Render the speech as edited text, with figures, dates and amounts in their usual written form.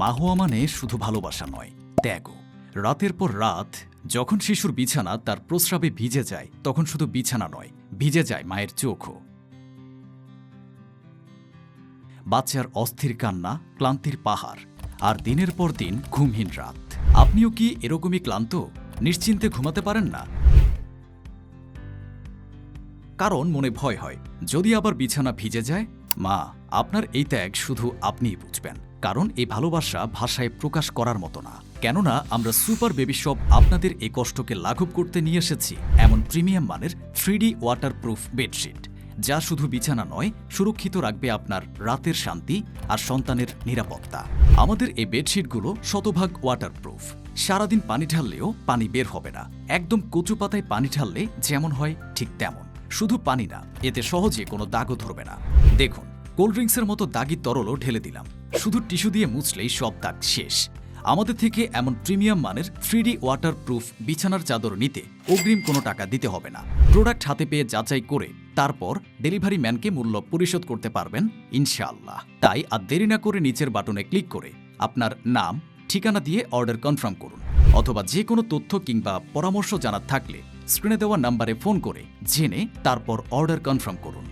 মা হওয়া মানে শুধু ভালোবাসা নয়, ত্যাগও। রাতের পর রাত যখন শিশুর বিছানা তার প্রস্রাবে ভিজে যায়, তখন শুধু বিছানা নয়, ভিজে যায় মায়ের চোখও। বাচ্চার অস্থির কান্না, ক্লান্তির পাহাড়, আর দিনের পর দিন ঘুমহীন রাত। আপনিও কি এরকমই ক্লান্ত, নিশ্চিন্তে ঘুমাতে পারেন না? কারণ মনে ভয় হয় যদি আবার বিছানা ভিজে যায়। মা, আপনার এই ত্যাগ শুধু আপনিই বুঝবেন, কারণ এই ভালোবাসা ভাষায় প্রকাশ করার মতো না। কেননা আমরা সুপার বেবি শপ আপনাদের এই কষ্টকে লাঘব করতে নিয়ে এসেছি এমন প্রিমিয়াম মানের 3D ওয়াটারপ্রুফ বেডশিট, যা শুধু বিছানা নয়, সুরক্ষিত রাখবে আপনার রাতের শান্তি আর সন্তানের নিরাপত্তা। আমাদের এই বেডশিটগুলো শতভাগ ওয়াটারপ্রুফ। সারাদিন পানি ঢাললেও পানি বের হবে না। একদম কচু পাতায় পানি ঢাললে যেমন হয় ঠিক তেমন। শুধু পানি না, এতে সহজে কোনো দাগও ধরবে না। দেখুন, কোল্ড ড্রিঙ্কসের মতো দাগি তরলও ঢেলে দিলাম, শুধু টিস্যু দিয়ে মুছলেই সব দাগ শেষ। আমাদের থেকে এমন প্রিমিয়াম মানের 3D ওয়াটারপ্রুফ বিছানার চাদর নিতে অগ্রিম কোনো টাকা দিতে হবে না। প্রোডাক্ট হাতে পেয়ে যাচাই করে তারপর ডেলিভারি ম্যানকে মূল্য পরিশোধ করতে পারবেন ইনশাআল্লাহ। তাই আর দেরি না করে নিচের বাটনে ক্লিক করে আপনার নাম, ঠিকানা দিয়ে অর্ডার কনফার্ম করুন, অথবা যে কোনো তথ্য কিংবা পরামর্শ জানার থাকলে স্ক্রিনে দেওয়া নাম্বারে ফোন করে জেনে তারপর অর্ডার কনফার্ম করুন।